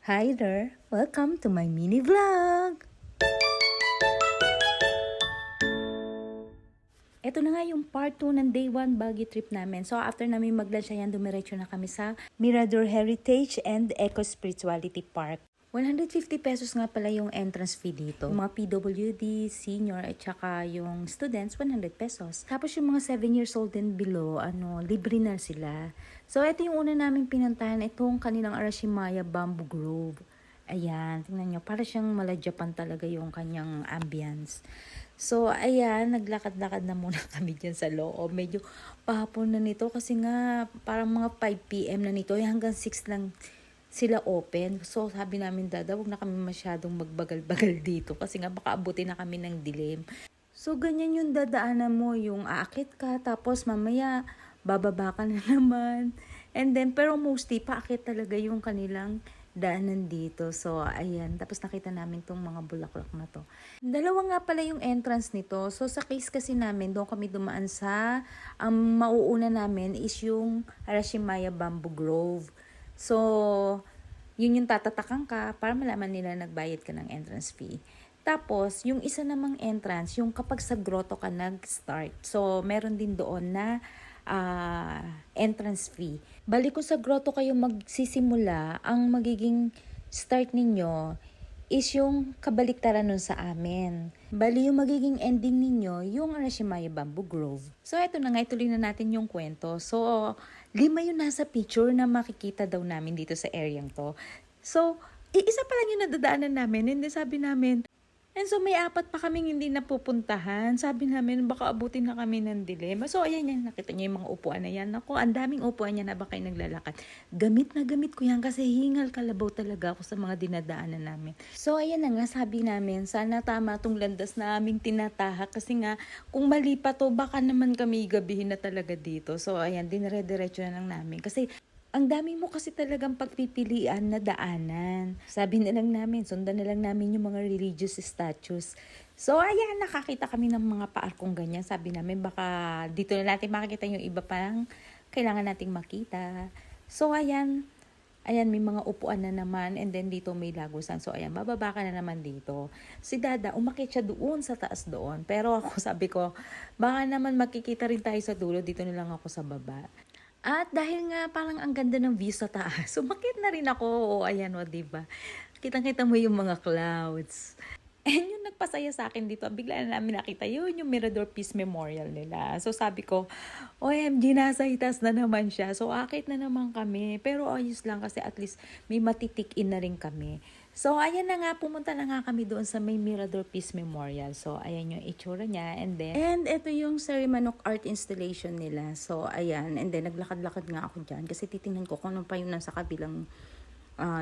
Hi there! Welcome to my mini vlog! Ito na nga yung part 2 ng day 1 Baguio trip namin. So after namin mag-lunch, ayan, dumiretso na kami sa Mirador Heritage and Eco Spirituality Park. 150 pesos nga pala yung entrance fee dito. Yung mga PWD, senior, at saka yung students, 100 pesos. Tapos yung mga 7 years old and below, libre na sila. So ito yung una namin pinuntahan, itong kanilang Arashimaya Bamboo Grove. Ayan, tingnan nyo, para siyang mala Japan talaga yung kanyang ambience. So, ayan, naglakad-lakad na muna kami dyan sa loob. Medyo pahapon na nito kasi nga parang mga 5 p.m. na nito. Hanggang 6 lang sila open. So, sabi namin, Dada, wag na kami masyadong magbagal-bagal dito kasi nga baka abutin na kami ng dilim. So, ganyan yung dadaanan mo, yung aakit ka, tapos mamaya bababa ka na naman. And then, pero mostly, paakit talaga yung kanilang daanan dito. So, ayan. Tapos nakita namin tong mga bulaklak na to. Dalawa nga pala yung entrance nito. So, sa case kasi namin, doon kami dumaan sa, mauuna namin is yung Arashimaya Bamboo Grove. So, yun yung tatatakan ka para malaman nila nagbayad ka ng entrance fee. Tapos, yung isa namang entrance, yung kapag sa grotto ka nag-start. So, meron din doon na entrance fee. Bali kung sa grotto kayo magsisimula, ang magiging start ninyo is yung kabaliktaran nun sa amin. Bali yung magiging ending ninyo, yung Arashimaya Bamboo Grove. So eto na nga, ituloy na natin yung kwento. So 5 yung nasa picture na makikita daw namin dito sa areang to. So, isa pa lang yung nadadaanan namin. Hindi sabi namin, and so may 4 pa kaming hindi napupuntahan. Sabi namin baka abutin na kami ng dilim. So ayan yan, nakita niyo yung mga upuan na yan. Ako, ang daming upuan yan na baka naglalakad. Gamit na gamit ko yan kasi hingal kalabaw talaga ako sa mga dinadaanan namin. So ayan na nga, sabi namin, sana tama tong landas na aming tinatahak kasi nga kung mali pa to baka naman kami gabihin na talaga dito. So ayan, dinire-diretso na lang namin kasi ang dami mo kasi talagang pagpipilian na daanan. Sabi na lang namin, sundan na lang namin yung mga religious statues. So, ayan, nakakita kami ng mga paarkong ganyan. Sabi namin, baka dito na natin makikita yung iba pang kailangan nating makita. So, ayan, may mga upuan na naman and then dito may lagusan. So, ayan, bababa ka na naman dito. Si Dada, umakit siya doon sa taas doon. Pero ako sabi ko, baka naman makikita rin tayo sa dulo. Dito na lang ako sa baba. At dahil nga parang ang ganda ng view sa taas, sumakit na rin ako. O, ayan o, diba? Kitang-kita mo yung mga clouds. And yung nagpasaya sa akin dito, bigla na namin nakita yun, yung Mirador Peace Memorial nila. So sabi ko, OMG, nasa itas na naman siya. So akit na naman kami. Pero ayos lang kasi at least may matitik-in na rin kami. So ayan na nga, pumunta na nga kami doon sa may Mirador Peace Memorial. So ayan yung itsura niya. And ito yung Sarimanok art installation nila. So ayan, and then naglakad-lakad nga ako dyan kasi titingnan ko kung ano pa yung nasa kabilang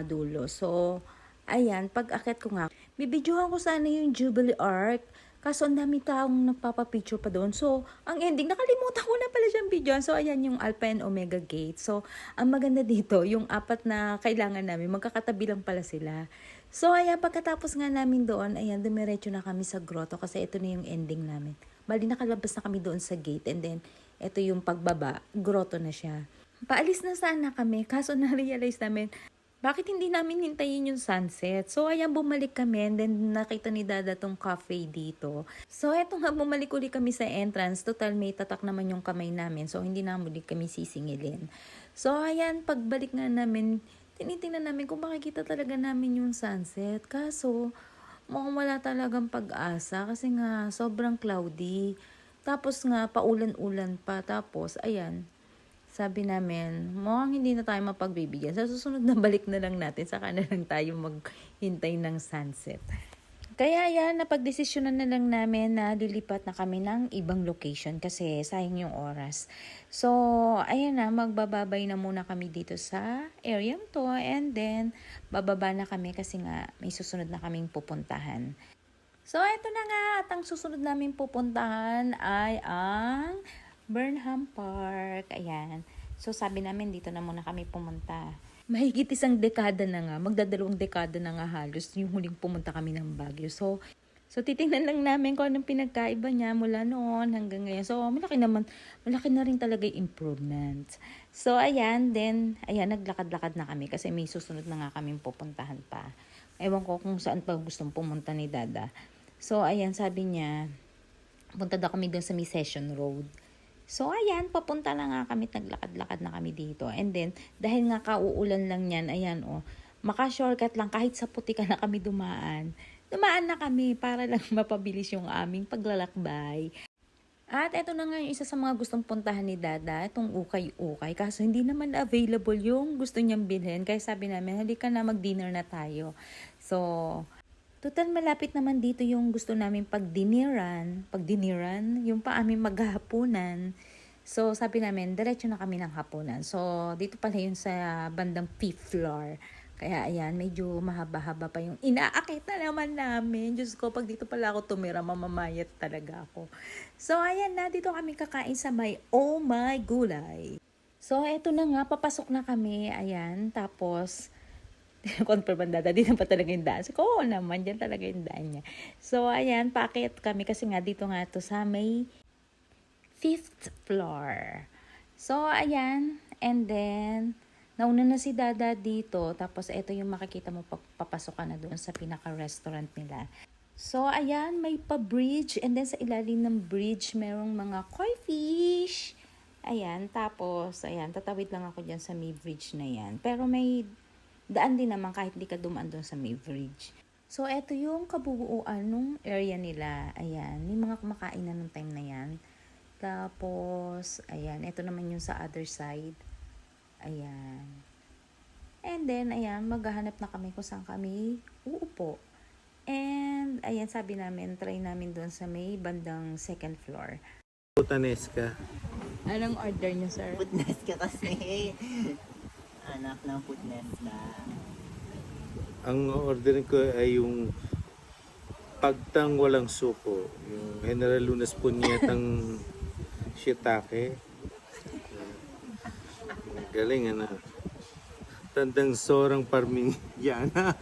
dulo. So ayan, pag-akit ko nga, bibidyohan ko sana yung Jubilee Arc. Kaso ang dami taong nagpapapicture pa doon. So, ang ending, nakalimutan ko na pala siyang videoan. So, ayan yung Alpha and Omega Gate. So, ang maganda dito, yung 4 na kailangan namin, magkakatabi lang pala sila. So, ayan, pagkatapos nga namin doon, ayan, dumiretso na kami sa grotto kasi ito na yung ending namin. Bali, nakalabas na kami doon sa gate and then, ito yung pagbaba, grotto na siya. Paalis na sana kami, kaso na-realize namin, bakit hindi namin hintayin yung sunset? So, ayan, bumalik kami and then nakita ni Dada tong cafe dito. So, eto nga, bumalik ulit kami sa entrance. Total, may tatak naman yung kamay namin. So, hindi na muli kami sisingilin. So, ayan, pagbalik nga namin, tinitingnan namin kung makikita talaga namin yung sunset. Kaso, mukhang wala talagang pag-asa kasi nga sobrang cloudy. Tapos nga, paulan-ulan pa. Tapos, ayan, sabi namin, mukhang hindi na tayo mapagbibigyan. Sa susunod na balik na lang natin, saka na lang tayo maghintay ng sunset. Kaya yan, napagdesisyonan na lang namin na lilipat na kami ng ibang location kasi sayang yung oras. So, ayan na, magbababay na muna kami dito sa area to and then bababa na kami kasi nga may susunod na kaming pupuntahan. So, ito na nga at ang susunod namin pupuntahan ay ang Burnham Park. Ayan. So, sabi namin dito na muna kami pumunta. Mahigit 1 dekada na nga. Magdadalawang dekada na nga halos yung huling pumunta kami ng Baguio. So, So, titingnan lang namin kung anong pinagkaiba niya mula noon hanggang ngayon. So, malaki na rin talaga yung improvement. So, ayan, then, ayan, naglakad-lakad na kami kasi may susunod na nga kaming pupuntahan pa. Ewan ko kung saan pa gustong pumunta ni Dada. So, ayan, sabi niya, punta daw kami doon sa may Session Road. So, ayan, papunta na nga kami, naglakad-lakad na kami dito. And then, dahil nga kauulan lang yan, ayan, maka-shortcut lang, kahit sa puti ka na kami dumaan. Dumaan na kami para lang mapabilis yung aming paglalakbay. At eto na nga yung isa sa mga gustong puntahan ni Dada, itong ukay-ukay. Kaso hindi naman available yung gusto niyang bilhin. Kaya sabi namin, halika na, mag-dinner na tayo. So, total malapit naman dito yung gusto namin pagdiniran, yung pa aming maghahapunan. So, sabi namin, diretso na kami ng hapunan. So, dito pala yun sa bandang 5th floor. Kaya ayan, medyo mahaba-haba pa yung inaakit na naman namin. Diyos ko, pag dito pala ako tumira, mamamayat talaga ako. So, ayan na, dito kami kakain sa may Oh My Gulay. So, eto na nga, papasok na kami. Ayan, tapos, confirm ang Dada, dito pa talaga yung daan. So, oo naman, dyan talaga yung daan niya. So, ayan, paakit kami kasi nga dito nga to sa may 5th floor. So, ayan, and then, nauna na si Dada dito, tapos ito yung makikita mo papasok ka na doon sa pinaka-restaurant nila. So, ayan, may pa-bridge, and then sa ilalim ng bridge, merong mga koi fish. Ayan, tapos, ayan, tatawid lang ako dyan sa may bridge na yan. Pero may daan din naman kahit di ka dumaan doon sa may bridge. So, eto yung kabuuan nung area nila. Ayan, may mga kumakain na nung time na yan. Tapos, ayan, eto naman yung sa other side. Ayan. And then, ayan, maghahanap na kami kung saan kami uupo. And, ayan, sabi namin, try namin doon sa may bandang 2nd floor. Putanesca. Anong order niyo, sir? Putnes ka kasi. Anak ng putnes na. Ang order ko ay yung pagtang walang suko. Yung General Lunas punyetang shiitake. Galing ano. Tandang sorang parmigiana.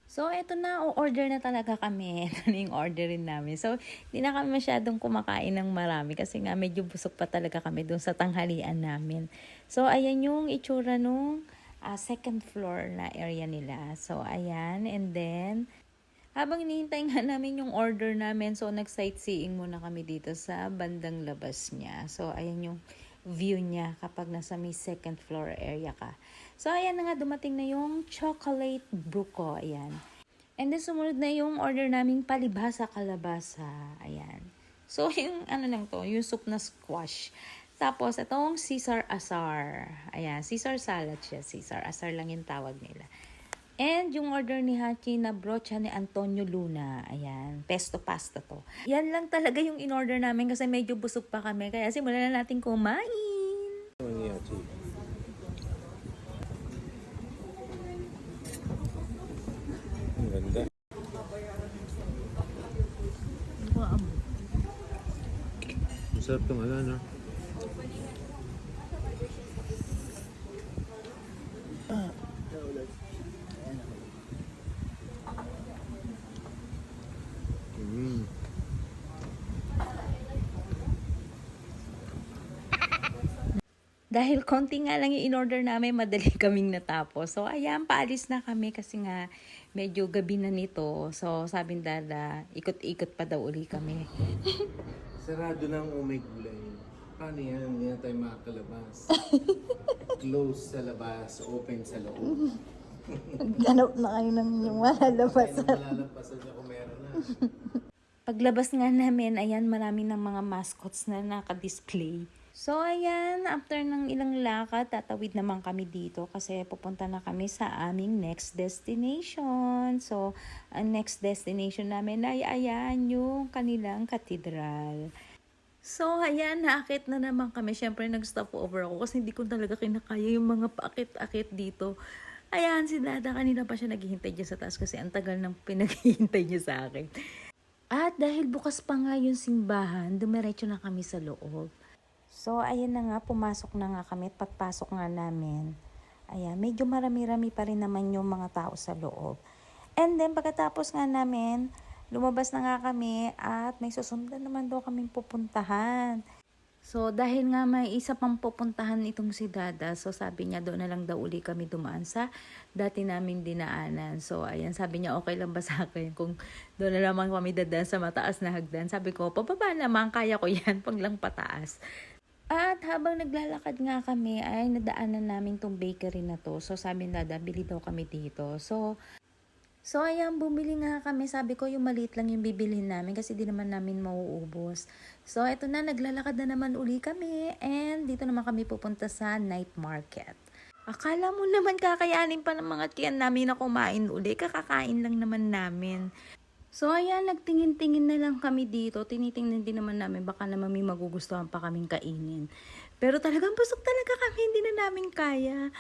So, eto na, o-order na talaga kami. Ito na yung orderin namin. So, hindi na kami masyadong kumakain ng marami kasi nga medyo busog pa talaga kami dun sa tanghalian namin. So, ayan yung itsura nung 2nd floor na area nila. So, ayan. And then, habang hinihintay nga namin yung order namin, so nag-sightseeing muna kami dito sa bandang labas niya. So, ayan yung view niya kapag nasa may 2nd floor area ka. So, ayan na nga, dumating na yung chocolate buko. Ayan. And then, sumunod na yung order naming palibhasa kalabasa. Ayan. So, yung ano lang to, yung soup na squash. Tapos, itong Caesar asar. Ayan, Caesar salad siya. Caesar asar lang yung tawag nila. And yung order ni Hachi na brocha ni Antonio Luna. Ayan, pesto pasta to. Yan lang talaga yung in-order namin kasi medyo busog pa kami. Kaya simulan na natin kumain. Ang ganda. Masarap itong ano, no? Dahil konti nga lang yung in-order namin, madali kaming natapos. So, ayan, paalis na kami kasi nga medyo gabi na nito. So, sabi ni Dada, ikot-ikot pa daw uli kami. Sarado ng umay gulay. Paano yan? Hindi na tayo makakalabas. Close sa labas, open sa loob. Ganap na kayo ng yung malalabas. Kaya nang malalampasan siya kung meron na. Paglabas nga namin, ayan, marami ng mga mascots na naka-display. So, ayan, after ng ilang lakad, tatawid naman kami dito kasi pupunta na kami sa aming next destination. So, ang next destination namin ay, ayan, yung kanilang katedral. So, ayan, naakit na naman kami. Siyempre, nag-stop over ako kasi hindi ko talaga kinakaya yung mga paakit-akit dito. Ayan, si Dada, kanina pa siya naghihintay dyan sa taas kasi ang tagal ng pinaghihintay niya sa akin. At dahil bukas pa nga yung simbahan, dumiretso na kami sa loob. So, ayan na nga, pumasok na nga kami at pagpasok nga namin. Ayan, medyo marami-rami pa rin naman yung mga tao sa loob. And then, pagkatapos nga namin, lumabas na nga kami at may susundan naman daw kaming pupuntahan. So, dahil nga may isa pang pupuntahan itong si Dada, so sabi niya doon na lang daw uli kami dumaan sa dati naming dinaanan. So, ayan, sabi niya okay lang ba sa akin kung doon na naman kami dadaan sa mataas na hagdan. Sabi ko, pababa naman, kaya ko yan, pag lang pataas. At habang naglalakad nga kami, ay nadaanan namin tong bakery na to. So, sabi ni Dada, bili daw kami dito. So, ayan, bumili nga kami. Sabi ko, yung maliit lang yung bibilhin namin kasi di naman namin mauubos. So, eto na, naglalakad na naman uli kami. And dito naman kami pupunta sa night market. Akala mo naman kakayanin pa ng mga tiyan namin na kumain uli. Kakakain lang naman namin. So, ayan, nagtingin-tingin na lang kami dito. Tinitingnan din naman namin, baka naman may magugustuhan pa kaming kainin. Pero talagang busog talaga kami, hindi na namin kaya.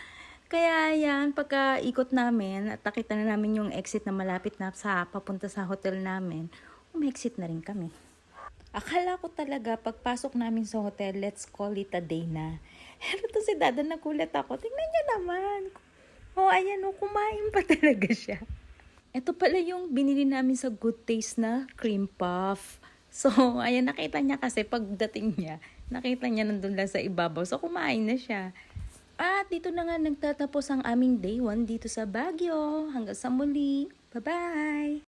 Kaya yan, pagka ikot namin at nakita na namin yung exit na malapit na sa papunta sa hotel namin, umexit na rin kami. Akala ko talaga pagpasok namin sa hotel, let's call it a day na. Pero to si Dada, nagulat ako. Tingnan niya naman. Oh, ayan o, kumain pa talaga siya. Ito pala yung binili namin sa Good Taste na cream puff. So, ayan, nakita niya kasi pagdating niya, nakita niya nandun lang sa ibabaw. So, kumain na siya. At dito na nga nagtatapos ang aming day 1 dito sa Baguio. Hanggang sa muli. Bye-bye!